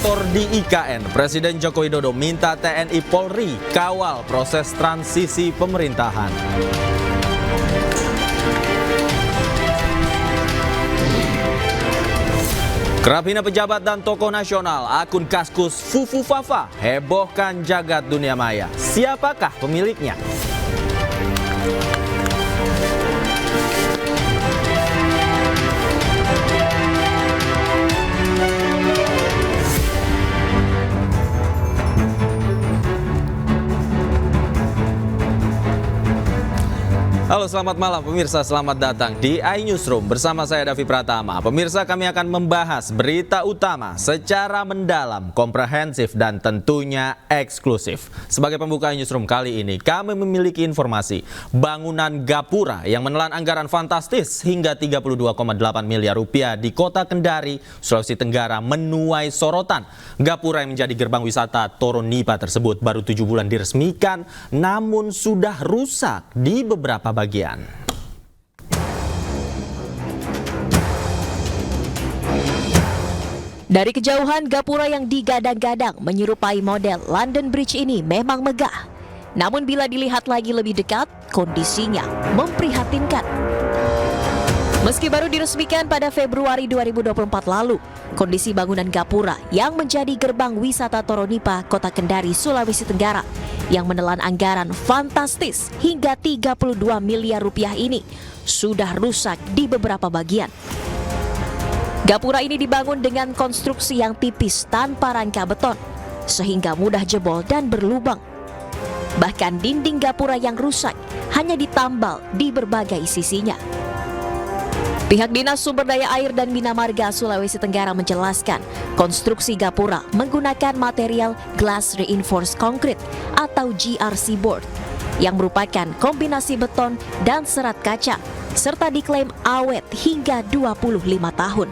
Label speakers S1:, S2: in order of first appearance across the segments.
S1: Lapor di IKN, Presiden Joko Widodo minta TNI Polri kawal proses transisi pemerintahan. Kerap hina pejabat dan tokoh nasional, akun Kaskus Fufu Fafa hebohkan jagat dunia maya. Siapakah pemiliknya? Halo, selamat malam pemirsa, selamat datang di iNewsroom bersama saya Davi Pratama. Pemirsa, kami akan membahas berita utama secara mendalam, komprehensif dan tentunya eksklusif. Sebagai pembuka iNewsroom kali ini, kami memiliki informasi bangunan gapura yang menelan anggaran fantastis hingga 32,8 miliar rupiah di Kota Kendari, Sulawesi Tenggara menuai sorotan. Gapura yang menjadi gerbang wisata Toronipa tersebut baru 7 bulan diresmikan, namun sudah rusak di beberapa bagian.
S2: Dari kejauhan, gapura yang digadang-gadang menyerupai model London Bridge ini memang megah. Namun bila dilihat lagi lebih dekat, kondisinya memprihatinkan. Meski baru diresmikan pada Februari 2024 lalu, kondisi bangunan gapura yang menjadi gerbang wisata Toronipa, Kota Kendari, Sulawesi Tenggara yang menelan anggaran fantastis hingga 32 miliar rupiah ini sudah rusak di beberapa bagian. Gapura ini dibangun dengan konstruksi yang tipis tanpa rangka beton, sehingga mudah jebol dan berlubang. Bahkan dinding gapura yang rusak hanya ditambal di berbagai sisinya. Pihak Dinas Sumber Daya Air dan Bina Marga Sulawesi Tenggara menjelaskan konstruksi gapura menggunakan material Glass Reinforced Concrete atau GRC board yang merupakan kombinasi beton dan serat kaca serta diklaim awet hingga 25 tahun.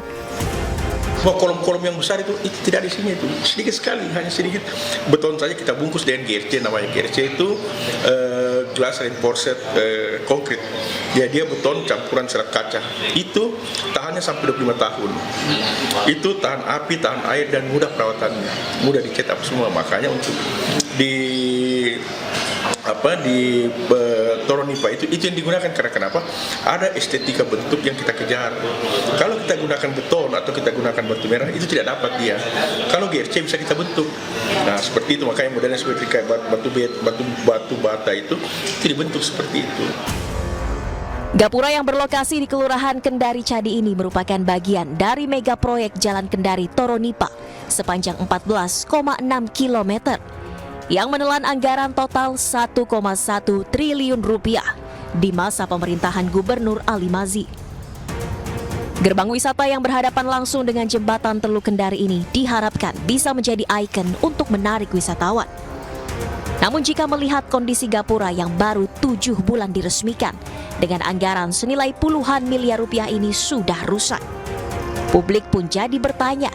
S3: Kolom-kolom yang besar itu tidak di sini, itu sedikit sekali, hanya sedikit beton saja kita bungkus dengan GRC, namanya GRC itu glass reinforced concrete. Dia beton campuran serat kaca. Itu tahannya sampai 25 tahun. Itu tahan api, tahan air dan mudah perawatannya, mudah dicetak semua. Makanya untuk di Toronipa itu yang digunakan karena kenapa? Ada estetika bentuk yang kita kejar. Kalau kita gunakan beton atau kita gunakan batu merah itu tidak dapat dia. Kalau GRC bisa kita bentuk. Nah seperti itu, makanya modelnya seperti kayak batu bata itu dibentuk seperti itu.
S2: Gapura yang berlokasi di Kelurahan Kendari Cadi ini merupakan bagian dari mega proyek Jalan Kendari Toronipa sepanjang 14,6 km. yang menelan anggaran total 1,1 triliun rupiah di masa pemerintahan Gubernur Ali Mazi. Gerbang wisata yang berhadapan langsung dengan jembatan Teluk Kendari ini diharapkan bisa menjadi ikon untuk menarik wisatawan. Namun jika melihat kondisi gapura yang baru 7 bulan diresmikan dengan anggaran senilai puluhan miliar rupiah ini sudah rusak, publik pun jadi bertanya,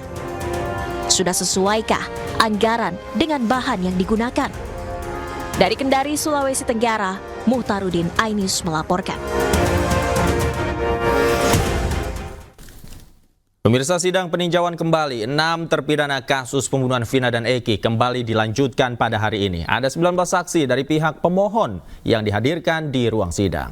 S2: sudah sesuaikah anggaran dengan bahan yang digunakan? Dari Kendari, Sulawesi Tenggara, Muhtarudin Ainis melaporkan.
S1: Pemirsa, sidang peninjauan kembali 6 terpidana kasus pembunuhan Vina dan Eki kembali dilanjutkan pada hari ini. Ada 19 saksi dari pihak pemohon yang dihadirkan di ruang sidang.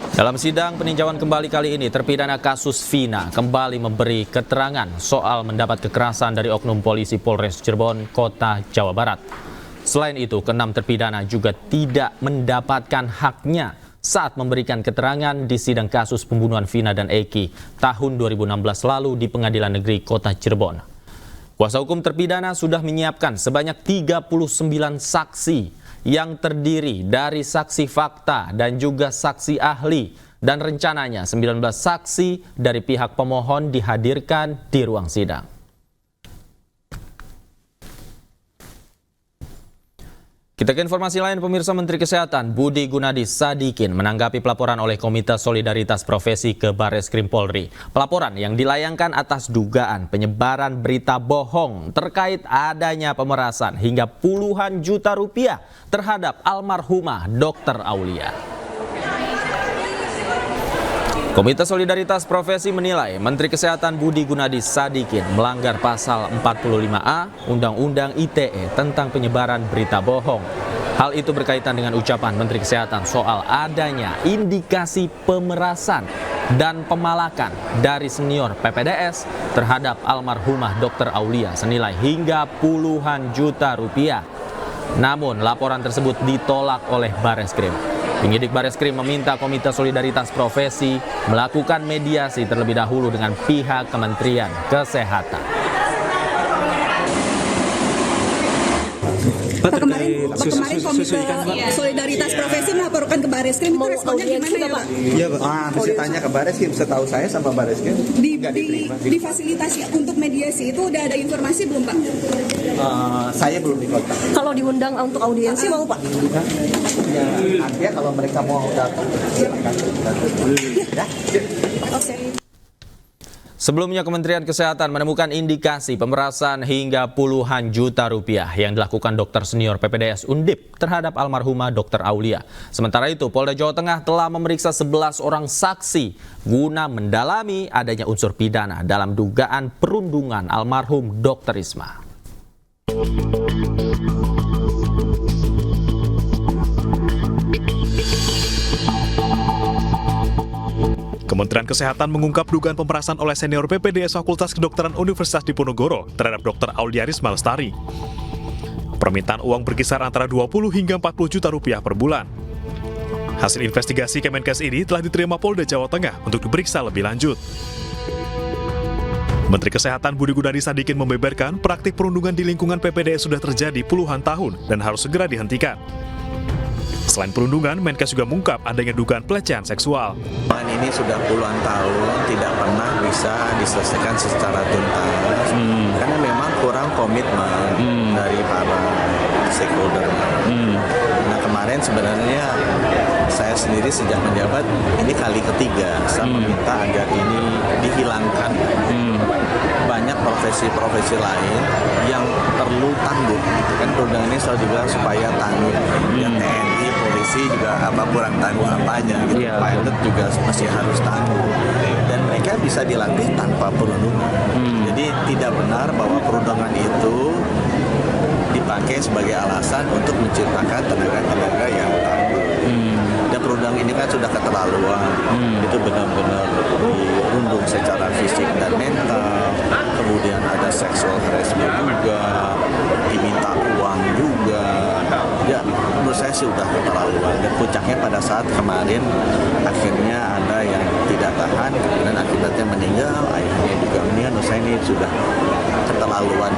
S1: Dalam sidang peninjauan kembali kali ini, terpidana kasus Vina kembali memberi keterangan soal mendapat kekerasan dari oknum polisi Polres Cirebon, Kota Jawa Barat. Selain itu, ke-6 terpidana juga tidak mendapatkan haknya saat memberikan keterangan di sidang kasus pembunuhan Vina dan Eki tahun 2016 lalu di Pengadilan Negeri Kota Cirebon. Kuasa hukum terpidana sudah menyiapkan sebanyak 39 saksi yang terdiri dari saksi fakta dan juga saksi ahli, dan rencananya 19 saksi dari pihak pemohon dihadirkan di ruang sidang. Kita ke informasi lain, pemirsa. Menteri Kesehatan Budi Gunadi Sadikin menanggapi pelaporan oleh Komite Solidaritas Profesi ke Barreskrim Polri. Pelaporan yang dilayangkan atas dugaan penyebaran berita bohong terkait adanya pemerasan hingga puluhan juta rupiah terhadap almarhumah Dr. Aulia. Komite Solidaritas Profesi menilai Menteri Kesehatan Budi Gunadi Sadikin melanggar pasal 45A Undang-Undang ITE tentang penyebaran berita bohong. Hal itu berkaitan dengan ucapan Menteri Kesehatan soal adanya indikasi pemerasan dan pemalakan dari senior PPDS terhadap almarhumah Dr. Aulia senilai hingga puluhan juta rupiah. Namun laporan tersebut ditolak oleh Bareskrim. Penyidik Bareskrim meminta Komite Solidaritas Profesi melakukan mediasi terlebih dahulu dengan pihak Kementerian Kesehatan.
S4: Pak, kemarin Komite Solidaritas Profesi melaporkan ke Bareskrim, itu responnya gimana ya Pak?
S5: Iya Pak. Mesti tanya ke Bareskrim, setahu saya sama Bareskrim
S4: Difasilitasi untuk mediasi itu udah ada informasi belum Pak?
S5: saya belum dikontak.
S4: Kalau diundang untuk audiensi mau Pak?
S5: Ya, nanti ya kalau mereka mau datang, silakan. Ya.
S4: Oke.
S1: Sebelumnya Kementerian Kesehatan menemukan indikasi pemerasan hingga puluhan juta rupiah yang dilakukan dokter senior PPDS Undip terhadap almarhumah Dr. Aulia. Sementara itu, Polda Jawa Tengah telah memeriksa 11 orang saksi guna mendalami adanya unsur pidana dalam dugaan perundungan almarhum Dr. Isma.
S6: Kementerian Kesehatan mengungkap dugaan pemerasan oleh senior PPDS Fakultas Kedokteran Universitas Diponegoro terhadap Dr. Aulia Risma Lestari. Permintaan uang berkisar antara 20 hingga 40 juta rupiah per bulan. Hasil investigasi Kemenkes ini telah diterima Polda Jawa Tengah untuk diperiksa lebih lanjut. Menteri Kesehatan Budi Gunadi Sadikin membeberkan praktik perundungan di lingkungan PPDS sudah terjadi puluhan tahun dan harus segera dihentikan. Selain perundungan, Menkes juga mengungkap adanya dugaan pelecehan seksual.
S7: Ini sudah puluhan tahun tidak pernah bisa diselesaikan secara tuntas karena memang kurang komitmen dari para stakeholder. Nah kemarin sebenarnya saya sendiri sejak menjabat ini kali ketiga saya meminta agar ini dihilangkan. Banyak profesi-profesi lain yang perlu tangguh. Kan perundang ini selalu dibilang supaya tangguh. Ya TNI, polisi juga kurang tangguh apanya. Gitu. Pilot juga masih harus tangguh. Dan mereka bisa dilatih tanpa perundungan. Jadi tidak benar bahwa perundungan itu dipakai sebagai alasan untuk menciptakan tenaga-tenaga yang tangguh. Dan perundang ini kan sudah keterlaluan. Itu benar-benar dirundung secara fisik dan mental. Kemudian ada sexual harassment juga, diminta uang juga. Ya, menurut saya sih udah keterlaluan. Dan puncaknya pada saat kemarin akhirnya ada yang tidak tahan dan akibatnya meninggal, ayahnya juga meninggal. Menurut saya ini sudah keterlaluan.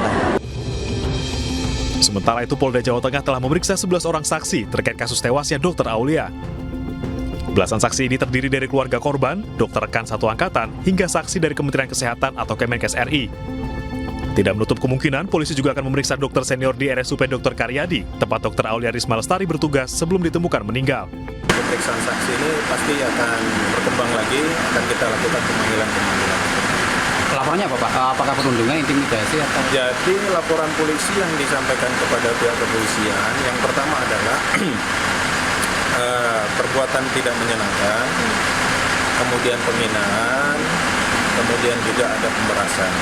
S6: Sementara itu, Polda Jawa Tengah telah memeriksa 11 orang saksi terkait kasus tewasnya Dr. Aulia. Belasan saksi ini terdiri dari keluarga korban, dokter rekan satu angkatan, hingga saksi dari Kementerian Kesehatan atau Kemenkes RI. Tidak menutup kemungkinan, polisi juga akan memeriksa dokter senior di RSUP Dr. Karyadi, tempat Dr. Aulia Risma Lestari bertugas sebelum ditemukan meninggal.
S8: Pemeriksaan saksi ini pasti akan berkembang lagi, akan kita lakukan pemanggilan-pemanggilan.
S9: Laporannya apa Pak? Apakah perundungan, intimidasi atau?
S8: Jadi laporan polisi yang disampaikan kepada pihak kepolisian, yang pertama adalah perbuatan tidak menyenangkan, kemudian penghinaan, kemudian juga ada pemerasan.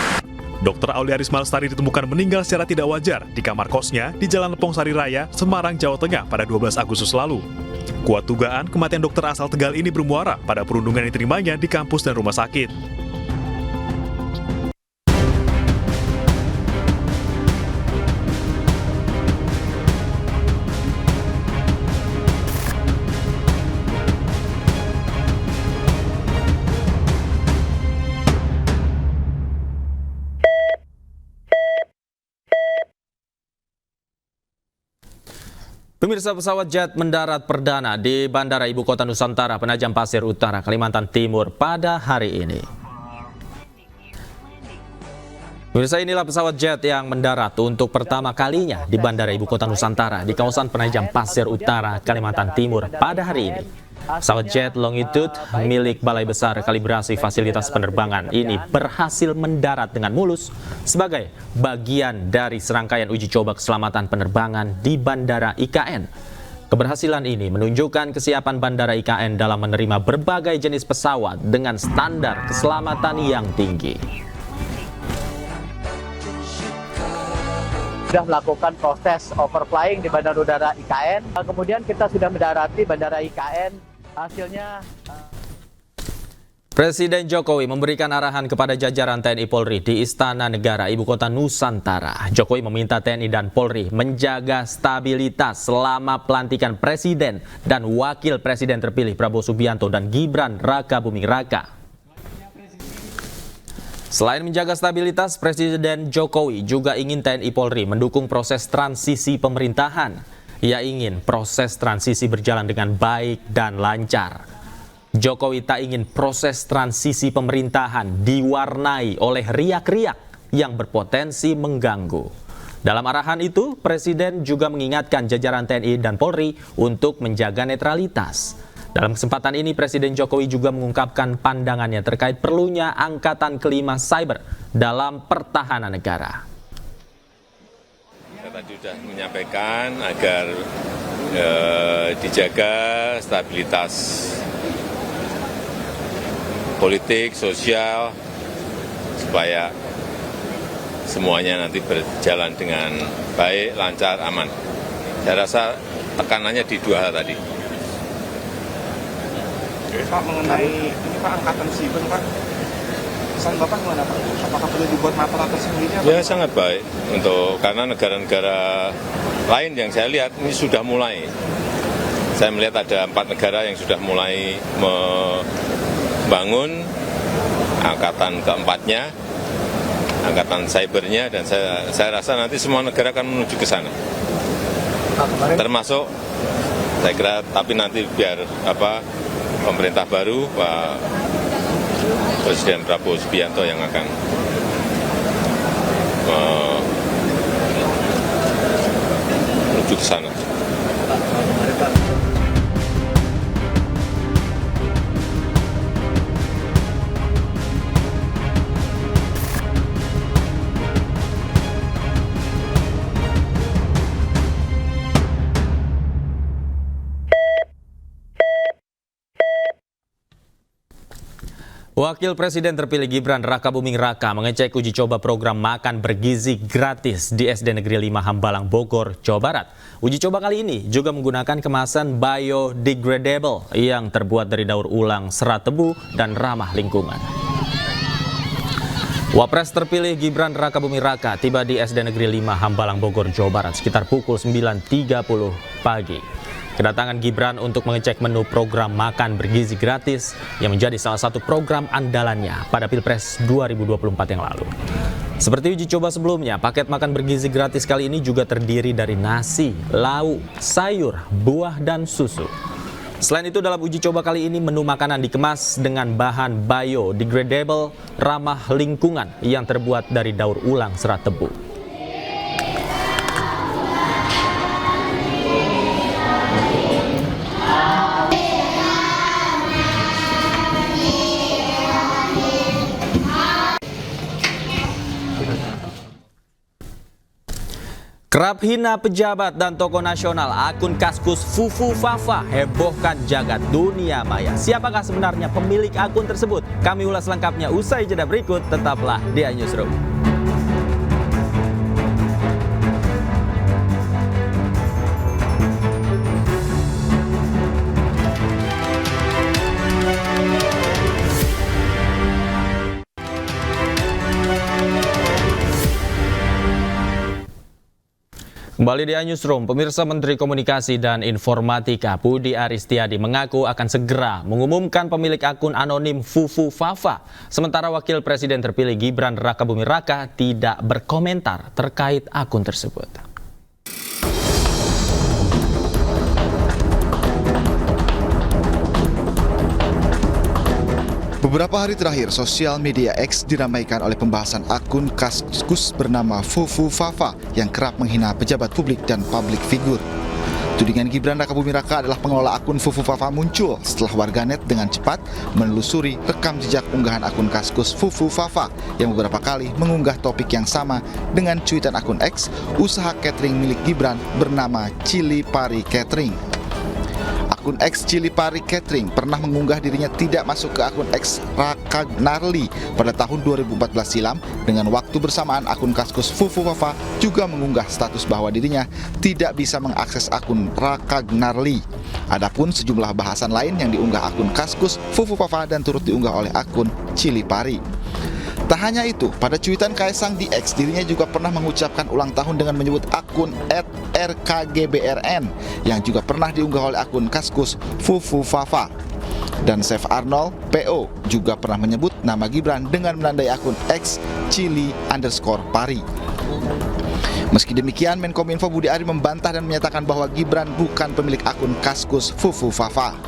S6: Dr. Aulia Risma Lestari ditemukan meninggal secara tidak wajar di kamar kosnya di Jalan Lepong Sari Raya, Semarang, Jawa Tengah pada 12 Agustus lalu. Kuat dugaan kematian dokter asal Tegal ini bermuara pada perundungan yang diterimanya di kampus dan rumah sakit.
S1: Pemirsa, pesawat jet mendarat perdana di Bandara Ibu Kota Nusantara Penajam Pasir Utara, Kalimantan Timur pada hari ini. Pemirsa, inilah pesawat jet yang mendarat untuk pertama kalinya di Bandara Ibu Kota Nusantara di kawasan Penajam Pasir Utara, Kalimantan Timur pada hari ini. Pesawat jet Longitude milik Balai Besar Kalibrasi Fasilitas Penerbangan ini berhasil mendarat dengan mulus sebagai bagian dari serangkaian uji coba keselamatan penerbangan di Bandara IKN. Keberhasilan ini menunjukkan kesiapan Bandara IKN dalam menerima berbagai jenis pesawat dengan standar keselamatan yang tinggi.
S5: Sudah melakukan proses overflying di Bandara Udara IKN. Kemudian kita sudah mendarati Bandara IKN. Hasilnya
S1: Presiden Jokowi memberikan arahan kepada jajaran TNI Polri di Istana Negara Ibu Kota Nusantara. Jokowi meminta TNI dan Polri menjaga stabilitas selama pelantikan Presiden dan Wakil Presiden terpilih Prabowo Subianto dan Gibran Rakabuming Raka. Selain menjaga stabilitas, Presiden Jokowi juga ingin TNI Polri mendukung proses transisi pemerintahan. Ia ingin proses transisi berjalan dengan baik dan lancar. Jokowi tak ingin proses transisi pemerintahan diwarnai oleh riak-riak yang berpotensi mengganggu. Dalam arahan itu, Presiden juga mengingatkan jajaran TNI dan Polri untuk menjaga netralitas. Dalam kesempatan ini, Presiden Jokowi juga mengungkapkan pandangannya terkait perlunya Angkatan Kelima Cyber dalam pertahanan negara.
S10: Saya tadi sudah menyampaikan agar dijaga stabilitas politik, sosial, supaya semuanya nanti berjalan dengan baik, lancar, aman. Saya rasa tekanannya di dua hal tadi.
S11: Pak, mengenai ini Pak, Angkatan Siber Pak, pesan Bapak gimana Pak? Apakah perlu dibuat mapel tersendiri?
S10: Ya sangat baik, karena negara-negara lain yang saya lihat ini sudah mulai. Saya melihat ada 4 negara yang sudah mulai membangun angkatan keempatnya, angkatan cybernya, dan saya rasa nanti semua negara akan menuju ke sana. Termasuk, saya kira, tapi nanti biar pemerintah baru, Pak Presiden Prabowo Subianto yang akan menuju ke sana.
S1: Wakil Presiden terpilih Gibran Rakabuming Raka mengecek uji coba program makan bergizi gratis di SD Negeri 5 Hambalang, Bogor, Jawa Barat. Uji coba kali ini juga menggunakan kemasan biodegradable yang terbuat dari daur ulang serat tebu dan ramah lingkungan. Wapres terpilih Gibran Rakabuming Raka tiba di SD Negeri 5 Hambalang, Bogor, Jawa Barat sekitar pukul 9.30 pagi. Kedatangan Gibran untuk mengecek menu program makan bergizi gratis yang menjadi salah satu program andalannya pada Pilpres 2024 yang lalu. Seperti uji coba sebelumnya, paket makan bergizi gratis kali ini juga terdiri dari nasi, lauk, sayur, buah, dan susu. Selain itu, dalam uji coba kali ini menu makanan dikemas dengan bahan biodegradable ramah lingkungan yang terbuat dari daur ulang serat tebu. Kerap hina pejabat dan tokoh nasional, akun Kaskus Fufu Fafa hebohkan jagat dunia maya. Siapakah sebenarnya pemilik akun tersebut? Kami ulas lengkapnya usai jeda berikut. Tetaplah di iNewsroom. Kembali di iNewsroom, pemirsa, Menteri Komunikasi dan Informatika Budi Aristiadi mengaku akan segera mengumumkan pemilik akun anonim Fufu Fafa. Sementara Wakil Presiden terpilih Gibran Rakabuming Raka tidak berkomentar terkait akun tersebut.
S12: Beberapa hari terakhir, sosial media X diramaikan oleh pembahasan akun Kaskus bernama Fufu Fafa yang kerap menghina pejabat publik dan publik figur. Tudingan Gibran Rakabuming Raka adalah pengelola akun Fufu Fafa muncul setelah warganet dengan cepat menelusuri rekam jejak unggahan akun Kaskus Fufu Fafa yang beberapa kali mengunggah topik yang sama dengan cuitan akun X usaha catering milik Gibran bernama Cili Pari Catering. akun X Cilipari Catering pernah mengunggah dirinya tidak masuk ke akun X Raka Gnarly pada tahun 2014 silam. Dengan waktu bersamaan, akun Kaskus Fufu Fafa juga mengunggah status bahwa dirinya tidak bisa mengakses akun Raka Gnarly. Adapun sejumlah bahasan lain yang diunggah akun Kaskus Fufu Fafa dan turut diunggah oleh akun Cilipari. Tak hanya itu, pada cuitan Kaisang di X, dirinya juga pernah mengucapkan ulang tahun dengan menyebut akun @rkgbrn yang juga pernah diunggah oleh akun Kaskus Fufu Fafa. Dan Chef Arnold PO juga pernah menyebut nama Gibran dengan menandai akun X Cili_Pari. Meski demikian, Menkominfo Budi Ari membantah dan menyatakan bahwa Gibran bukan pemilik akun Kaskus Fufu Fafa.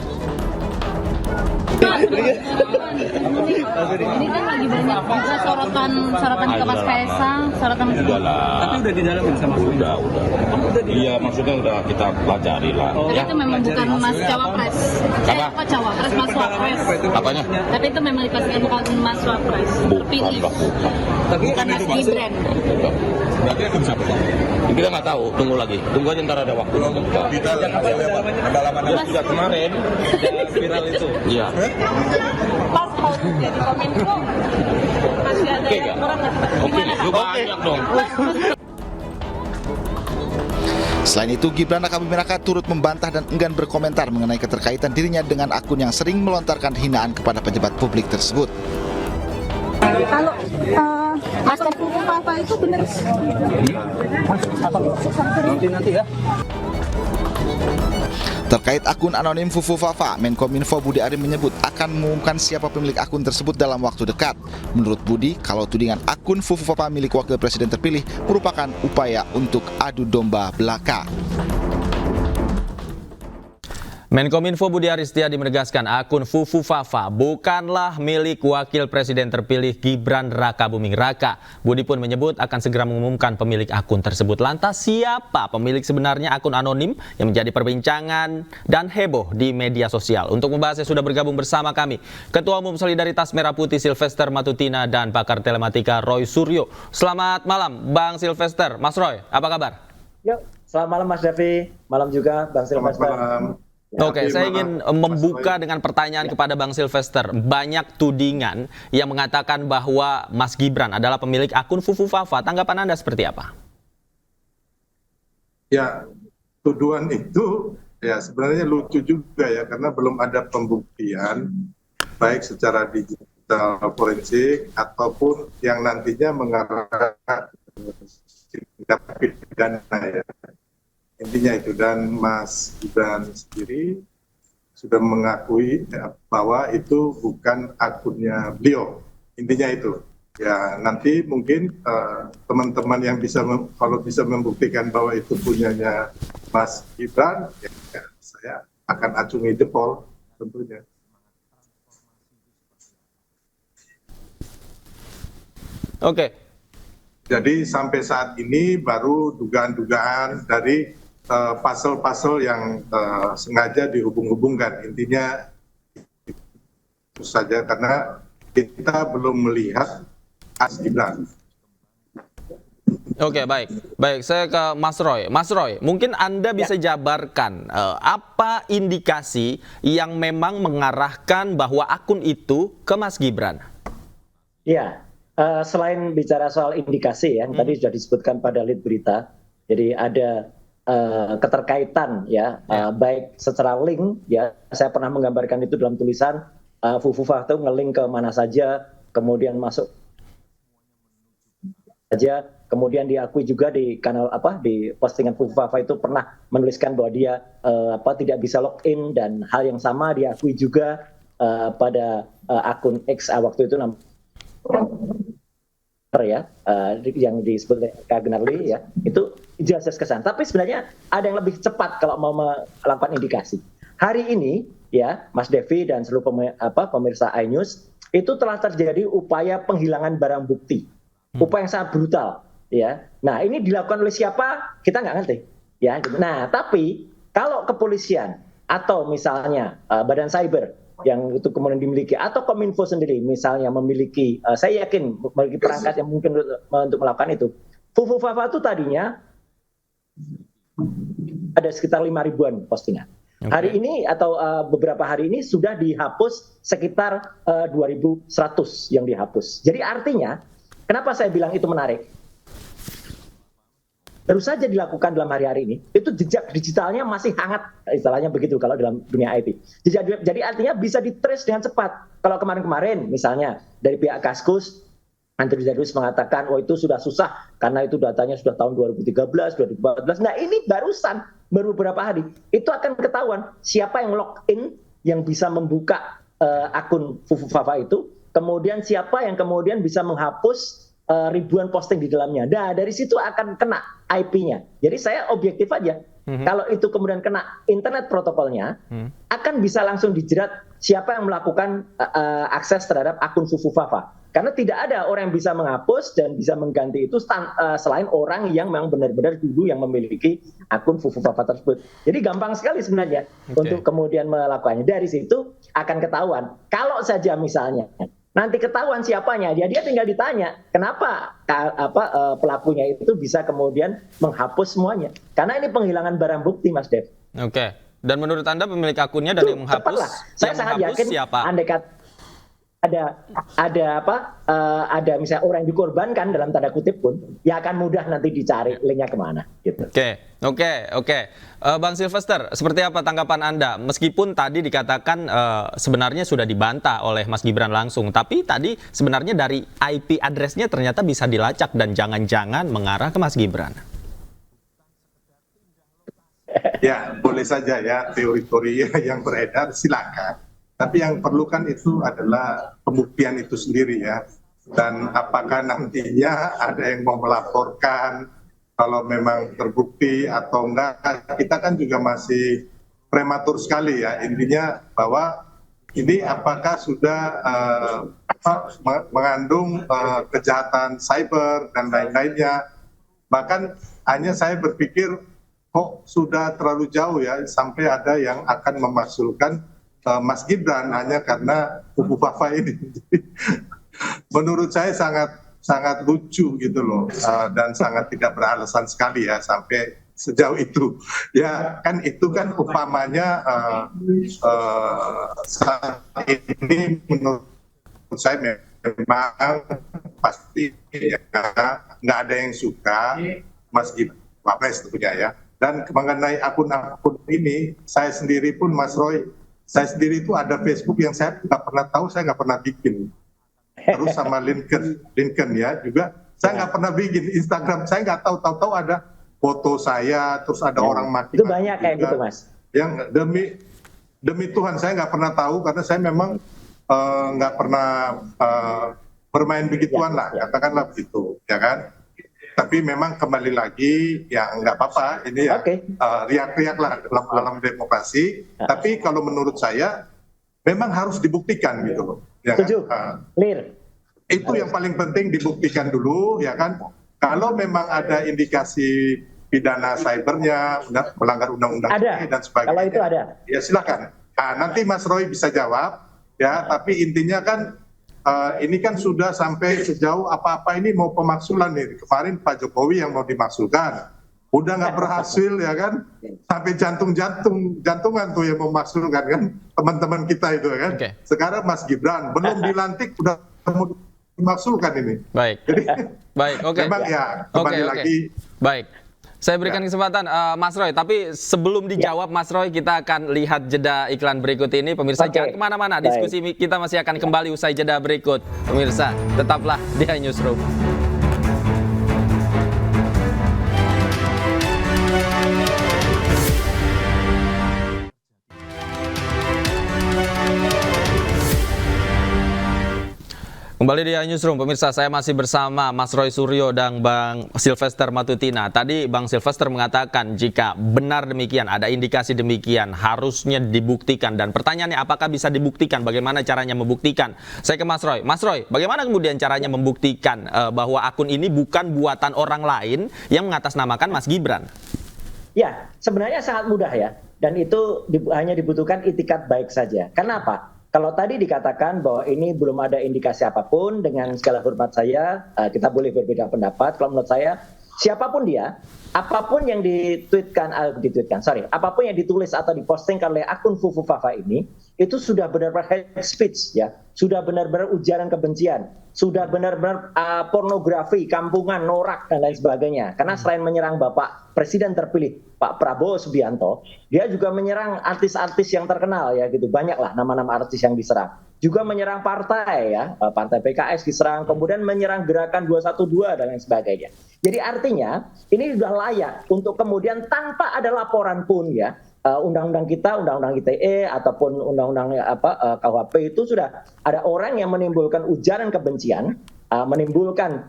S13: Ini kan lagi banyak juga sorotan ke Mas Kaisang, sorotan
S14: udah lah. Tapi udah didalamin sama udah. Iya, maksudnya udah kita pelajari lah.
S13: Tapi
S14: Ya.
S13: itu memang bukan Mas Cawapres.
S14: Apa?
S13: Cawapres, Mas Wapres.
S14: Apanya?
S13: Tapi itu memang dipastikan bukan Mas Wapres. Terpilih. Bukan Mas Gibran.
S14: Berarti itu bisa kita nggak tahu, tunggu lagi. Tunggu aja ntar ada waktu. Pendalaman juga kemarin viral itu. Iya.
S13: Pas mau jadi Kominfo masih ada yang kurang nggak? Gimana Pak?
S14: Banyak dong.
S12: Selain itu, Gibran Rakabuming Raka turut membantah dan enggan berkomentar mengenai keterkaitan dirinya dengan akun yang sering melontarkan hinaan kepada pejabat publik tersebut.
S4: Kalau Mas Fufu Fafa itu benar.
S14: Nanti ya.
S12: Terkait akun anonim Fufu Fafa, Menkominfo Budi Ari menyebut akan mengumumkan siapa pemilik akun tersebut dalam waktu dekat. Menurut Budi, kalau tudingan akun Fufu Fafa milik wakil presiden terpilih merupakan upaya untuk adu domba belaka.
S1: Menkominfo Budi Ari Setiadi menegaskan akun Fufu Fafa bukanlah milik wakil presiden terpilih Gibran Rakabuming Raka. Budi pun menyebut akan segera mengumumkan pemilik akun tersebut. Lantas siapa pemilik sebenarnya akun anonim yang menjadi perbincangan dan heboh di media sosial? Untuk membahasnya sudah bergabung bersama kami Ketua Umum Solidaritas Merah Putih Sylvester Matutina dan pakar telematika Roy Suryo. Selamat malam Bang Sylvester. Mas Roy, apa kabar?
S15: Yuk, selamat malam Mas Davi. Malam juga Bang Sylvester.
S1: Oke, saya ingin membuka dengan pertanyaan kepada Bang Sylvester. Banyak tudingan yang mengatakan bahwa Mas Gibran adalah pemilik akun Fufu Fafa. Tanggapan Anda seperti apa?
S16: Ya, tuduhan itu ya sebenarnya lucu juga ya, karena belum ada pembuktian baik secara digital forensik ataupun yang nantinya mengarah ke tindak pidana ya. Intinya itu, dan Mas Gibran sendiri sudah mengakui ya, bahwa itu bukan akunnya beliau. Intinya itu. Ya nanti mungkin teman-teman yang kalau bisa membuktikan bahwa itu punyanya Mas Gibran, ya saya akan acungi jempol tentunya.
S1: Oke.
S16: Jadi sampai saat ini baru dugaan-dugaan dari pasal-pasal yang sengaja dihubung-hubungkan. Intinya itu saja, karena kita belum melihat Mas Gibran.
S1: Oke, baik. Saya ke Mas Roy. Mas Roy, mungkin Anda bisa jabarkan apa indikasi yang memang mengarahkan bahwa akun itu ke Mas Gibran?
S15: Ya, selain bicara soal indikasi yang tadi sudah disebutkan pada lead berita, jadi ada keterkaitan ya, baik secara link ya, saya pernah menggambarkan itu dalam tulisan Fufu Fafa itu nge-link ke mana saja, kemudian masuk saja, kemudian diakui juga di kanal di postingan Fufu Fafa itu pernah menuliskan bahwa dia tidak bisa login, dan hal yang sama diakui juga pada akun X waktu itu ya, yang disebut Kak Gnarly ya, itu jelas kesan. Tapi sebenarnya ada yang lebih cepat kalau mau melakukan indikasi. Hari ini ya, Mas Devi dan seluruh pemirsa iNews, itu telah terjadi upaya penghilangan barang bukti, upaya yang sangat brutal ya. Nah ini dilakukan oleh siapa kita nggak ngerti ya. Nah tapi kalau kepolisian atau misalnya Badan Cyber yang itu kemudian dimiliki, atau Kominfo sendiri misalnya memiliki, saya yakin memiliki perangkat yang mungkin untuk melakukan itu. Fufu Fafa itu tadinya ada sekitar 5 ribuan postingan. Hari ini atau beberapa hari ini sudah dihapus sekitar 2.100 yang dihapus. Jadi artinya, kenapa saya bilang itu menarik? Baru saja dilakukan dalam hari-hari ini, itu jejak digitalnya masih hangat, istilahnya begitu kalau dalam dunia IT. Jadi artinya bisa di-trace dengan cepat. Kalau kemarin-kemarin misalnya dari pihak Kaskus, Andri Darwis mengatakan, oh itu sudah susah karena itu datanya sudah tahun 2013, 2014. Nah ini baru beberapa hari, itu akan ketahuan siapa yang login, yang bisa membuka akun Fufufafa itu, kemudian siapa yang kemudian bisa menghapus ribuan posting di dalamnya. Nah dari situ akan kena IP-nya. Jadi saya objektif aja. Kalau itu kemudian kena internet protokolnya, akan bisa langsung dijerat siapa yang melakukan akses terhadap akun Fufufafa. Karena tidak ada orang yang bisa menghapus dan bisa mengganti itu selain orang yang memang benar-benar dulu yang memiliki akun Fufufafa tersebut. Jadi gampang sekali sebenarnya untuk kemudian melakukannya. Dari situ akan ketahuan. Kalau saja misalnya nanti ketahuan siapanya, dia tinggal ditanya kenapa pelakunya itu bisa kemudian menghapus semuanya. Karena ini penghilangan barang bukti, Mas Dev.
S1: Oke. Dan menurut Anda pemilik akunnya dan yang menghapus,
S15: saya sangat yakin
S1: siapa?
S15: Andai kata ada misalnya orang yang dikorbankan dalam tanda kutip pun, ya akan mudah nanti dicari linknya kemana. Gitu.
S1: Oke. Bang Sylvester, seperti apa tanggapan Anda? Meskipun tadi dikatakan sebenarnya sudah dibantah oleh Mas Gibran langsung, tapi tadi sebenarnya dari IP address-nya ternyata bisa dilacak dan jangan-jangan mengarah ke Mas Gibran.
S16: Ya, boleh saja ya teori-teori yang beredar, silakan. Tapi yang perlu kan itu adalah pembuktian itu sendiri ya. Dan apakah nantinya ada yang mau melaporkan kalau memang terbukti atau enggak, kita kan juga masih prematur sekali ya. Intinya bahwa ini apakah sudah mengandung kejahatan cyber dan lain-lainnya. Bahkan hanya saya berpikir kok sudah terlalu jauh ya sampai ada yang akan memasukkan Mas Gibran hanya karena Fufufafa ini. Menurut saya sangat lucu gitu loh, dan sangat tidak beralasan sekali ya sampai sejauh itu. Ya kan itu kan umpamanya saat ini menurut saya memang pasti ya, nggak ada yang suka Mas Gibran Wapres tentunya ya. Dan mengenai akun-akun ini, saya sendiri pun Mas Roy, saya sendiri itu ada Facebook yang saya nggak pernah tahu, saya nggak pernah bikin. Terus sama LinkedIn ya juga, saya nggak pernah bikin. Instagram saya nggak tahu ada foto saya, terus ada orang mati.
S15: Itu banyak kayak gitu, Mas.
S16: Yang demi Tuhan saya nggak pernah tahu karena saya memang nggak pernah bermain begituan lah, katakanlah begitu, ya kan? Tapi memang kembali lagi ya nggak apa-apa ini ya riak-riak lah dalam demokrasi. Tapi kalau menurut saya memang harus dibuktikan gitu loh. Ya kan? Itu yang paling penting dibuktikan dulu ya kan. Kalau memang ada indikasi pidana cybernya, melanggar undang-undang dan sebagainya.
S15: Kalau itu ada.
S16: Ya silakan. Nah, nanti Mas Roy bisa jawab ya. Tapi intinya kan ini kan sudah sampai sejauh apa-apa ini mau pemaksulan nih. Kemarin Pak Jokowi yang mau dimaksulkan, udah nggak berhasil ya kan, sampai jantungan tuh yang memaksulkan kan teman-teman kita itu kan. Sekarang Mas Gibran belum dilantik udah mau dimaksulkan ini.
S1: Baik.
S16: Jadi,
S1: oke.
S16: Memang ya kembali lagi.
S1: Baik. Saya berikan kesempatan Mas Roy, tapi sebelum dijawab Mas Roy, kita akan lihat jeda iklan berikut ini. Pemirsa jangan kemana-mana, diskusi kita masih akan kembali usai jeda berikut. Pemirsa, tetaplah di iNewsroom. Kembali di iNewsroom, pemirsa, saya masih bersama Mas Roy Suryo dan Bang Sylvester Matutina. Tadi Bang Sylvester mengatakan jika benar demikian, ada indikasi demikian, harusnya dibuktikan. Dan pertanyaannya apakah bisa dibuktikan, bagaimana caranya membuktikan? Saya ke Mas Roy. Mas Roy, bagaimana kemudian caranya membuktikan bahwa akun ini bukan buatan orang lain yang mengatasnamakan Mas Gibran?
S15: Ya, sebenarnya sangat mudah ya. Dan itu hanya dibutuhkan itikat baik saja. Kenapa? Kalau tadi dikatakan bahwa ini belum ada indikasi apapun, dengan segala hormat saya, kita boleh berbeda pendapat. Kalau menurut saya, siapapun dia, apapun yang apapun yang ditulis atau dipostingkan oleh akun Fufu Fafa ini, itu sudah benar-benar hate speech ya, sudah benar-benar ujaran kebencian, sudah benar-benar pornografi, kampungan, norak dan lain sebagainya. Karena selain menyerang Bapak Presiden terpilih Pak Prabowo Subianto, dia juga menyerang artis-artis yang terkenal ya gitu, banyaklah nama-nama artis yang diserang. Juga menyerang partai ya, partai PKS diserang, kemudian menyerang gerakan 212 dan lain sebagainya. Jadi artinya ini sudah layak untuk kemudian tanpa ada laporan pun ya, undang-undang kita, undang-undang ITE ataupun undang-undang KUHP itu sudah ada orang yang menimbulkan ujaran kebencian, menimbulkan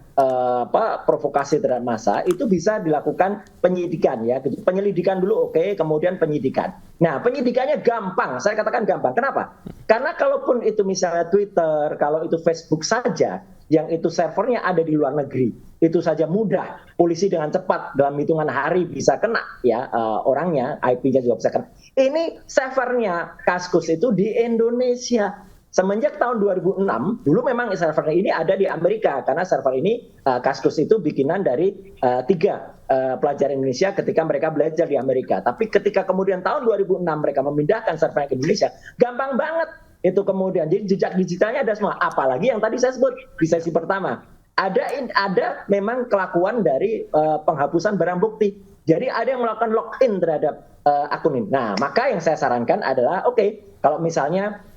S15: provokasi terhadap massa, itu bisa dilakukan penyidikan ya, gitu. Penyelidikan dulu oke, kemudian penyidikan. Nah, penyidikannya gampang, saya katakan gampang. Kenapa? Karena kalaupun itu misalnya Twitter, kalau itu Facebook saja, yang itu servernya ada di luar negeri, itu saja mudah. Polisi dengan cepat dalam hitungan hari bisa kena ya, orangnya, IP-nya juga bisa kena. Ini servernya Kaskus itu di Indonesia. Semenjak tahun 2006, dulu memang server ini ada di Amerika, karena server ini Kaskus itu bikinan dari 3 pelajar Indonesia ketika mereka belajar di Amerika. Tapi ketika kemudian tahun 2006 mereka memindahkan servernya ke Indonesia, gampang banget itu kemudian. Jadi jejak digitalnya ada semua. Apalagi yang tadi saya sebut di sesi pertama, ada memang kelakuan dari penghapusan barang bukti. Jadi ada yang melakukan login terhadap akun ini. Nah, maka yang saya sarankan adalah oke, kalau misalnya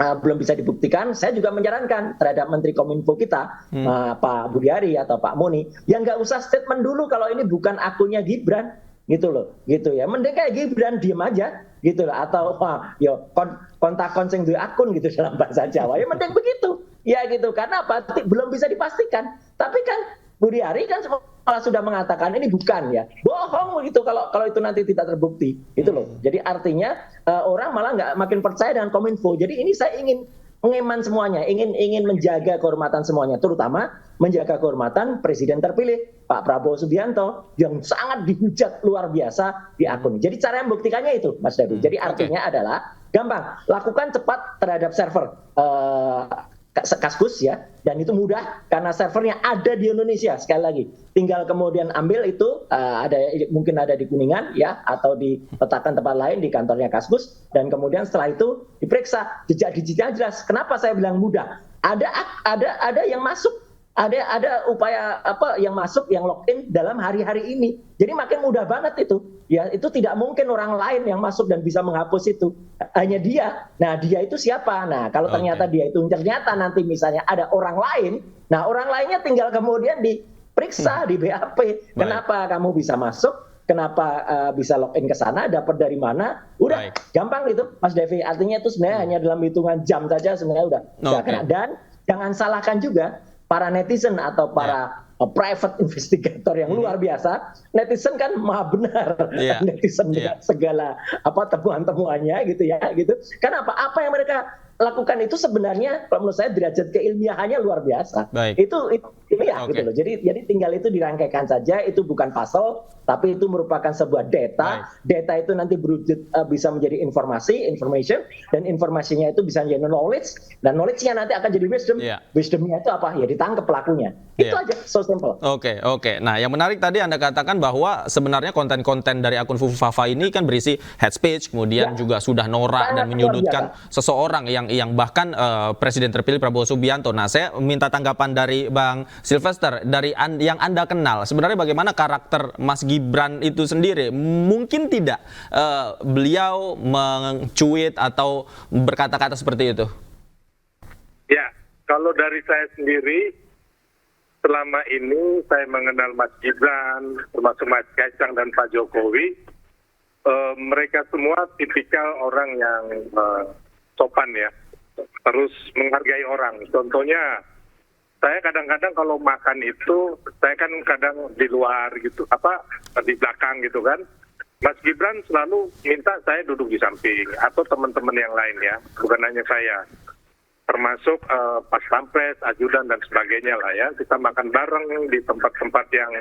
S15: belum bisa dibuktikan, saya juga menyarankan terhadap Menteri Kominfo kita, Pak Budiari atau Pak Muni, yang nggak usah statement dulu kalau ini bukan akunnya Gibran, gitu loh, gitu ya. Mending kayak Gibran diem aja, gitu loh, atau kontak konseng duwe akun gitu dalam bahasa Jawa, ya mending begitu, ya gitu. Karena apa? Belum bisa dipastikan. Tapi kan Budiari kan malah sudah mengatakan ini bukan ya, bohong begitu kalau itu nanti tidak terbukti, itu loh. Jadi artinya orang malah nggak makin percaya dengan Kominfo. Jadi ini saya ingin mengeman semuanya, ingin menjaga kehormatan semuanya, terutama menjaga kehormatan Presiden terpilih Pak Prabowo Subianto yang sangat dihujat luar biasa di akun. Jadi cara membuktikannya itu, Mas David. Jadi artinya adalah gampang, lakukan cepat terhadap server Kaskus ya, dan itu mudah karena servernya ada di Indonesia. Sekali lagi, tinggal kemudian ambil itu, mungkin ada di Kuningan ya, atau diletakkan tempat lain di kantornya Kaskus, dan kemudian setelah itu diperiksa jejak digital jelas. Kenapa saya bilang mudah? Ada yang masuk, ada upaya yang masuk, yang login dalam hari-hari ini. Jadi makin mudah banget itu. Ya, itu tidak mungkin orang lain yang masuk dan bisa menghapus itu. Hanya dia. Nah, dia itu siapa? Nah, kalau ternyata dia itu ternyata nanti misalnya ada orang lain, nah orang lainnya tinggal kemudian diperiksa di BAP. Kenapa kamu bisa masuk? Kenapa bisa login ke sana? Dapat dari mana? Udah, gampang gitu, Mas Devi. Artinya itu sebenarnya hanya dalam hitungan jam saja sebenarnya udah kena. Dan jangan salahkan juga para netizen atau para private investigator yang luar biasa. Netizen kan maha benar, netizen dengan segala temuan-temuannya gitu ya, gitu. Kenapa? Apa yang mereka lakukan itu sebenarnya kalau menurut saya derajat keilmiahannya luar biasa. Itu ilmiah gitu loh. Jadi tinggal itu dirangkaikan saja, itu bukan puzzle, tapi itu merupakan sebuah data. Data itu nanti berwujud bisa menjadi information, dan informasinya itu bisa menjadi knowledge, dan knowledge-nya nanti akan jadi wisdom. Wisdom-nya itu apa? Ya ditangkap pelakunya. Itu aja, so simple.
S1: Oke. Nah, yang menarik tadi Anda katakan bahwa sebenarnya konten-konten dari akun Fufu Fafa ini kan berisi hate speech, kemudian juga sudah norak dan menyudutkan seseorang yang bahkan Presiden terpilih Prabowo Subianto. Nah, saya minta tanggapan dari Bang Sylvester, dari yang Anda kenal, sebenarnya bagaimana karakter Mas Gibran itu sendiri? Mungkin tidak beliau mencuit atau berkata-kata seperti itu?
S17: Ya, kalau dari saya sendiri, selama ini saya mengenal Mas Gibran, termasuk Mas Kaisang dan Pak Jokowi, mereka semua tipikal orang yang sopan ya, terus menghargai orang. Contohnya, saya kadang-kadang kalau makan itu, saya kan kadang di luar gitu, di belakang gitu kan. Mas Gibran selalu minta saya duduk di samping, atau teman-teman yang lain ya, bukan hanya saya. Termasuk Pas Pampres, ajudan dan sebagainya lah ya. Kita makan bareng di tempat-tempat yang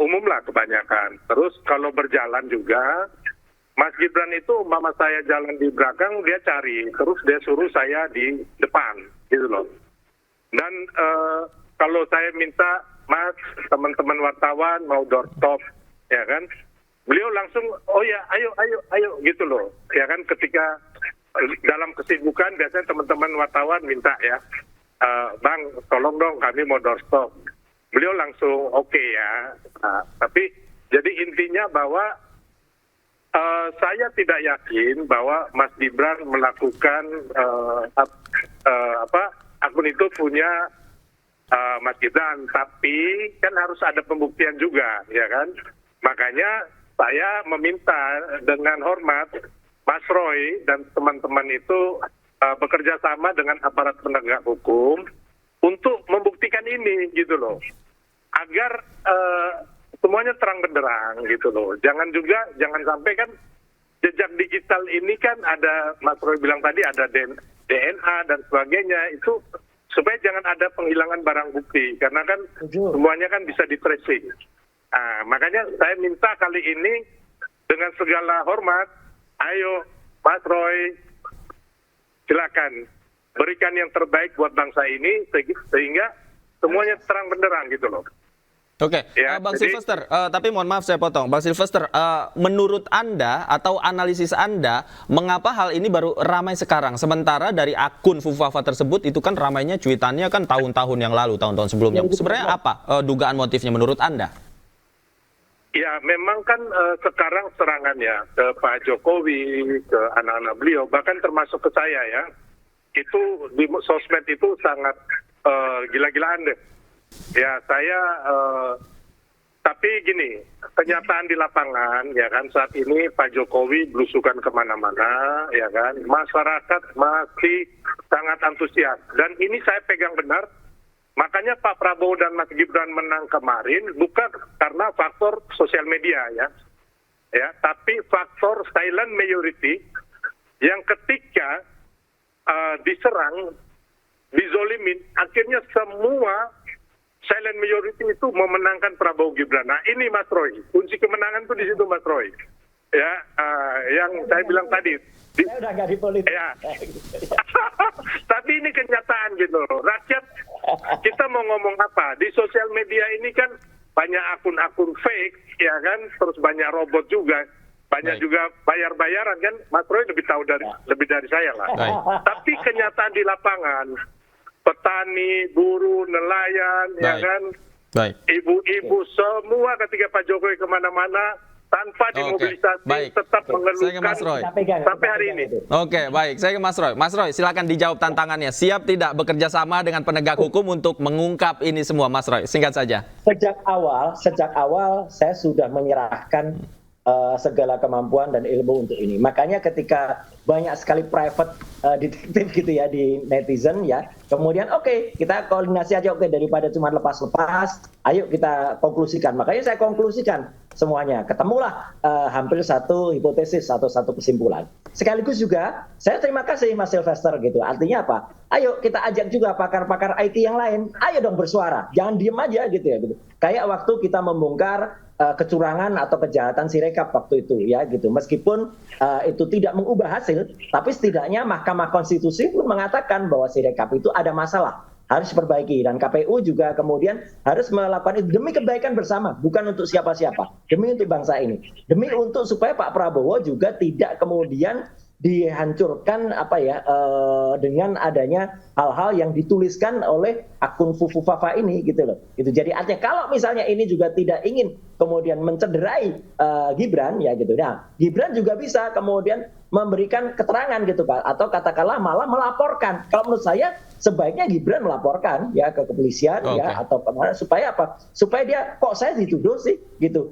S17: umum lah kebanyakan. Terus kalau berjalan juga, Mas Gibran itu mama saya jalan di belakang, dia cari, terus dia suruh saya di depan, gitu loh. Dan kalau saya minta Mas, teman-teman wartawan mau doorstop, ya kan? Beliau langsung, oh ya, ayo, gitu loh. Ya kan, ketika dalam kesibukan, biasanya teman-teman wartawan minta ya, Bang, tolong dong kami mau doorstop. Beliau langsung oke ya. Nah, tapi jadi intinya bahwa saya tidak yakin bahwa Mas Gibran melakukan akun itu punya Mas Gibran, tapi kan harus ada pembuktian juga, ya kan? Makanya saya meminta dengan hormat Mas Roy dan teman-teman itu bekerja sama dengan aparat penegak hukum untuk membuktikan ini, gitu loh, agar semuanya terang benderang, gitu loh. Jangan sampai kan jejak digital ini kan ada, Mas Roy bilang tadi ada DNA dan sebagainya, itu supaya jangan ada penghilangan barang bukti, karena kan semuanya kan bisa di-tracing. Makanya saya minta kali ini dengan segala hormat, ayo Mas Roy, silakan berikan yang terbaik buat bangsa ini sehingga semuanya terang benderang, gitu loh.
S1: Oke,
S17: ya,
S1: Bang Silvester, tapi mohon maaf saya potong. Bang Silvester, menurut Anda atau analisis Anda, mengapa hal ini baru ramai sekarang? Sementara dari akun Fufafa tersebut itu kan ramainya cuitannya kan tahun-tahun yang lalu, tahun-tahun sebelumnya. Sebenarnya apa dugaan motifnya menurut Anda?
S17: Ya, memang kan sekarang serangannya ke Pak Jokowi, ke anak-anak beliau, bahkan termasuk ke saya ya, itu di sosmed itu sangat gila-gilaan deh. Ya, saya, tapi gini, kenyataan di lapangan, ya kan, saat ini Pak Jokowi belusukan kemana-mana, ya kan, masyarakat masih sangat antusias. Dan ini saya pegang benar, makanya Pak Prabowo dan Mas Gibran menang kemarin bukan karena faktor sosial media ya, tapi faktor silent majority yang ketika diserang, dizolimin, akhirnya semua silent majority itu memenangkan Prabowo Gibran. Nah ini Mas Roy, kunci kemenangan tuh di situ Mas Roy. Ya, yang saya bilang tadi.
S15: Saya udah nggak di politik.
S17: Ya. Tapi ini kenyataan gitu loh. Rakyat, kita mau ngomong apa? Di sosial media ini kan banyak akun-akun fake, ya kan? Terus banyak robot juga. Banyak juga bayar-bayaran kan? Mas Roy lebih tahu lebih dari saya lah. Tapi kenyataan di lapangan, petani, buruh, nelayan, ya kan? Ibu-ibu semua ketika Pak Jokowi kemana-mana tanpa dimobilisasi tetap mengeluhkan sampai hari ini.
S1: Oke, baik. Saya ke Mas Roy. Mas Roy, silakan dijawab tantangannya. Siap tidak bekerja sama dengan penegak hukum untuk mengungkap ini semua, Mas Roy? Singkat saja.
S15: Sejak awal saya sudah menyerahkan segala kemampuan dan ilmu untuk ini. Makanya ketika banyak sekali private detektif gitu ya di netizen ya, kemudian oke, kita koordinasi aja, oke, daripada cuma lepas-lepas, ayo kita konklusikan. Makanya saya konklusikan semuanya, ketemulah hampir satu hipotesis atau satu kesimpulan. Sekaligus juga saya terima kasih Mas Silvester gitu. Artinya apa? Ayo kita ajak juga pakar-pakar IT yang lain, ayo dong bersuara, jangan diem aja gitu ya gitu. Kayak waktu kita membongkar kecurangan atau kejahatan Sirekap waktu itu ya gitu. Meskipun itu tidak mengubah hasil, tapi setidaknya Mahkamah Konstitusi pun mengatakan bahwa Sirekap itu ada masalah, harus diperbaiki, dan KPU juga kemudian harus melakukan itu demi kebaikan bersama, bukan untuk siapa-siapa, demi untuk bangsa ini, demi untuk supaya Pak Prabowo juga tidak kemudian dihancurkan dengan adanya hal-hal yang dituliskan oleh akun Fufafa ini gitu loh. Itu jadi artinya kalau misalnya ini juga tidak ingin kemudian mencederai Gibran ya gitu. Nah, Gibran juga bisa kemudian memberikan keterangan gitu Pak, atau katakanlah malah melaporkan. Kalau menurut saya sebaiknya Gibran melaporkan ya ke kepolisian ya, atau kemana, supaya apa? Supaya dia, kok saya dituduh sih gitu.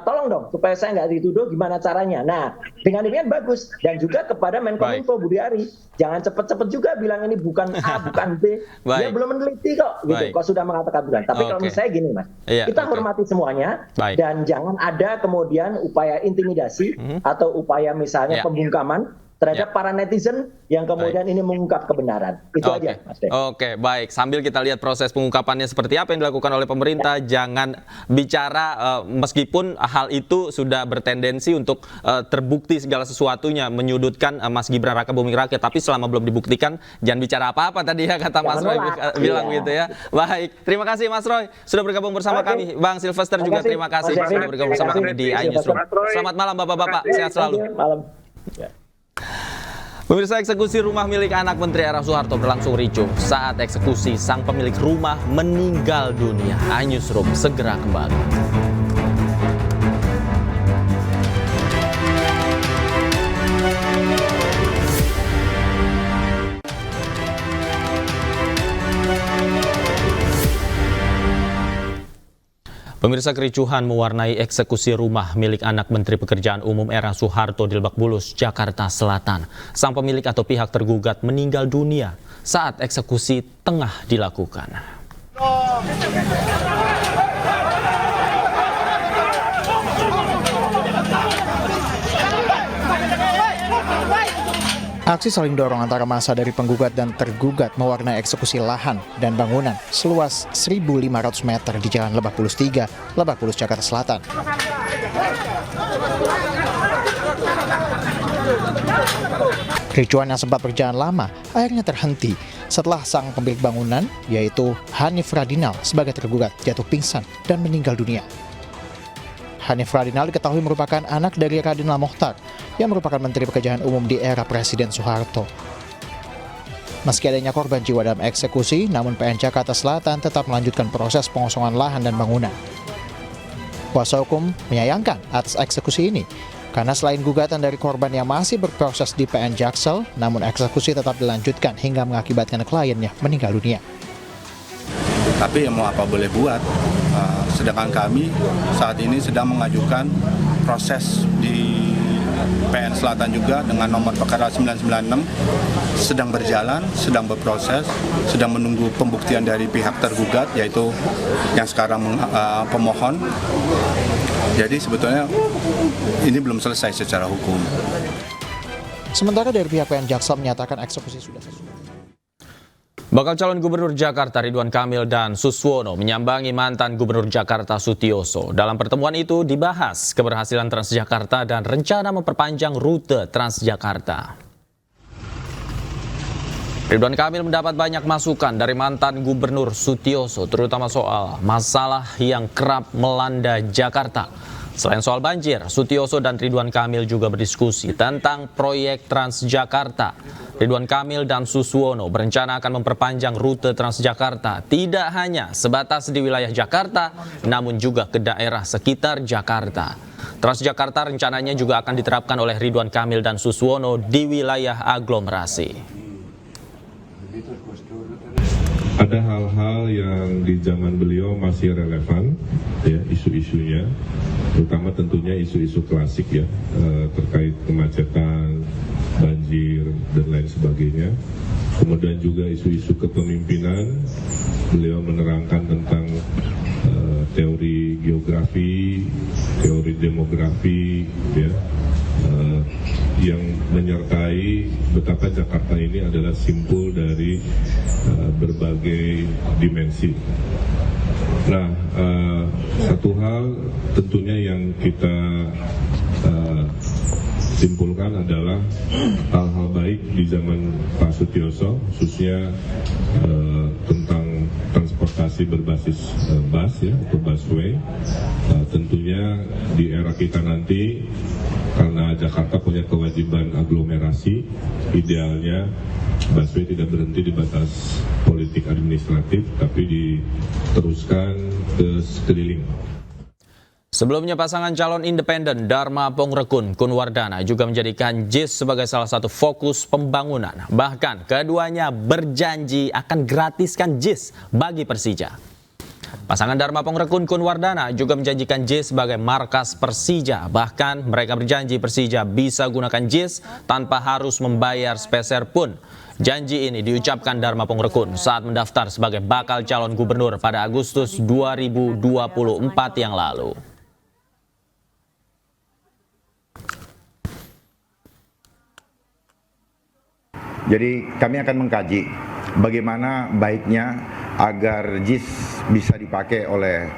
S15: Tolong dong supaya saya nggak dituduh, gimana caranya. Nah, dengan demikian bagus. Dan juga kepada Menkominfo Budi Ari, jangan cepet-cepet juga bilang ini bukan A, bukan B. Dia belum meneliti kok gitu. Kok sudah mengatakan bukan. Tapi kalau menurut saya gini Mas, kita hormati semuanya dan jangan ada kemudian upaya intimidasi atau upaya misalnya pembungkaman terhadap para netizen yang kemudian ini mengungkap kebenaran. Itu aja, Mas Dev.
S1: Oke, baik. Sambil kita lihat proses pengungkapannya seperti apa yang dilakukan oleh pemerintah, jangan bicara meskipun hal itu sudah bertendensi untuk terbukti segala sesuatunya menyudutkan Mas Gibran Raka Buming Raka, tapi selama belum dibuktikan jangan bicara apa-apa tadi ya kata Mas Roy bilang gitu ya. Baik, terima kasih Mas Roy sudah bergabung bersama kami. Bang Sylvester juga terima kasih sudah bergabung bersama kami di iNewsroom. Selamat malam Bapak-bapak, sehat selalu.
S15: Malam.
S1: Pemirsa, eksekusi rumah milik anak Menteri Era Soeharto berlangsung ricuh. Saat eksekusi, sang pemilik rumah meninggal dunia. iNewsroom segera kembali. Pemirsa, kericuhan mewarnai eksekusi rumah milik anak Menteri Pekerjaan Umum Era Soeharto di Lebak Bulus, Jakarta Selatan. Sang pemilik atau pihak tergugat meninggal dunia saat eksekusi tengah dilakukan.
S18: Aksi saling dorong antara massa dari penggugat dan tergugat mewarnai eksekusi lahan dan bangunan seluas 1.500 meter di Jalan Lebak Bulus 3, Lebak Bulus, Jakarta Selatan. Kericuan yang sempat berjalan lama akhirnya terhenti setelah sang pemilik bangunan, yaitu Hanif Radinal sebagai tergugat, jatuh pingsan dan meninggal dunia. Hanif Radinal diketahui merupakan anak dari Radinal Mokhtar yang merupakan Menteri Pekerjaan Umum di era Presiden Soeharto. Meski adanya korban jiwa dalam eksekusi, namun PN Jakarta Selatan tetap melanjutkan proses pengosongan lahan dan bangunan. Kuasa hukum menyayangkan atas eksekusi ini, karena selain gugatan dari korban yang masih berproses di PN Jaksel, namun eksekusi tetap dilanjutkan hingga mengakibatkan kliennya meninggal dunia.
S19: Tapi mau apa boleh buat, sedangkan kami saat ini sedang mengajukan proses di PN Selatan juga dengan nomor perkara 996 sedang berjalan, sedang berproses, sedang menunggu pembuktian dari pihak tergugat, yaitu yang sekarang pemohon. Jadi sebetulnya ini belum selesai secara hukum.
S18: Sementara dari pihak PN Jaksel menyatakan eksekusi sudah sesuai.
S1: Bakal calon Gubernur Jakarta Ridwan Kamil dan Suswono menyambangi mantan Gubernur Jakarta Sutioso. Dalam pertemuan itu dibahas keberhasilan Transjakarta dan rencana memperpanjang rute Transjakarta. Ridwan Kamil mendapat banyak masukan dari mantan Gubernur Sutioso, terutama soal masalah yang kerap melanda Jakarta. Selain soal banjir, Sutioso dan Ridwan Kamil juga berdiskusi tentang proyek Transjakarta. Ridwan Kamil dan Suswono berencana akan memperpanjang rute Transjakarta tidak hanya sebatas di wilayah Jakarta, namun juga ke daerah sekitar Jakarta. Transjakarta rencananya juga akan diterapkan oleh Ridwan Kamil dan Suswono di wilayah aglomerasi.
S20: Ada hal-hal yang di zaman beliau masih relevan, ya, isu-isunya, terutama tentunya isu-isu klasik ya, terkait kemacetan, banjir, dan lain sebagainya. Kemudian juga isu-isu kepemimpinan, beliau menerangkan tentang teori geografi, teori demografi, ya, yang menyertai betapa Jakarta ini adalah simpul dari berbagai dimensi. Nah, satu hal tentunya yang kita simpulkan adalah hal-hal baik di zaman Pak Sutioso, khususnya tentang transportasi berbasis bus ya, atau busway. Tentunya di era kita nanti, karena Jakarta punya kewajiban aglomerasi, idealnya busway tidak berhenti di batas politik administratif, tapi diteruskan ke sekeliling.
S1: Sebelumnya pasangan calon independen Dharma Pongrekun Kunwardana juga menjadikan JIS sebagai salah satu fokus pembangunan. Bahkan keduanya berjanji akan gratiskan JIS bagi Persija. Pasangan Dharma Pongrekun Kunwardana juga menjanjikan JIS sebagai markas Persija. Bahkan mereka berjanji Persija bisa gunakan JIS tanpa harus membayar sepeser pun. Janji ini diucapkan Dharma Pongrekun saat mendaftar sebagai bakal calon gubernur pada Agustus 2024 yang lalu.
S21: Jadi kami akan mengkaji bagaimana baiknya agar JIS bisa dipakai oleh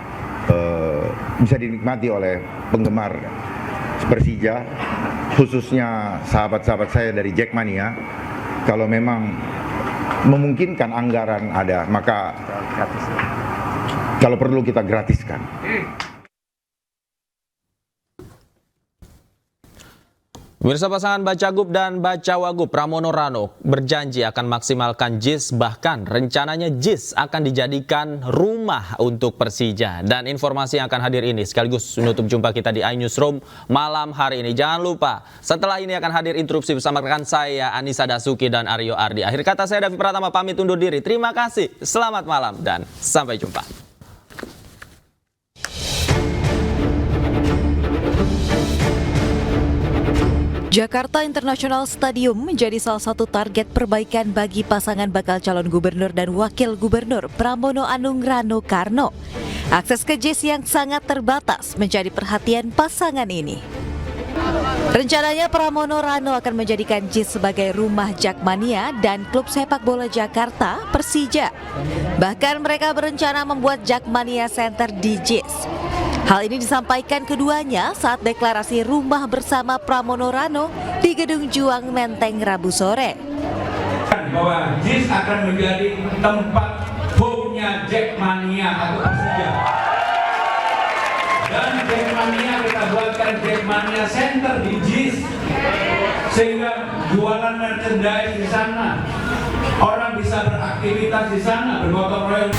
S21: bisa dinikmati oleh penggemar Persija, khususnya sahabat-sahabat saya dari Jackmania. Kalau memang memungkinkan anggaran ada, maka kalau perlu kita gratiskan.
S1: Pemirsa, pasangan Bacagub dan Bacawagub Pramono Rano berjanji akan maksimalkan JIS, bahkan rencananya JIS akan dijadikan rumah untuk Persija. Dan informasi yang akan hadir ini sekaligus menutup jumpa kita di iNewsroom malam hari ini. Jangan lupa, setelah ini akan hadir interupsi bersama rekan saya Anissa Dasuki dan Aryo Ardi. Akhir kata saya Davi Pratama pamit undur diri. Terima kasih, selamat malam dan sampai jumpa.
S2: Jakarta International Stadium menjadi salah satu target perbaikan bagi pasangan bakal calon gubernur dan wakil gubernur Pramono Anung Rano Karno. Akses ke JIS yang sangat terbatas menjadi perhatian pasangan ini. Rencananya Pramono Rano akan menjadikan JIS sebagai rumah Jackmania dan klub sepak bola Jakarta, Persija. Bahkan mereka berencana membuat Jackmania Center di JIS. Hal ini disampaikan keduanya saat deklarasi rumah bersama Pramono Rano di Gedung Juang Menteng Rabu sore.
S22: Bahwa JIS akan menjadi tempat home-nya Jackmania atau Persija. Dan Jackmania kita buatkan Jackmania Center di JIS, sehingga jualan merchandise di sana, orang bisa beraktivitas di sana, bergotong royong.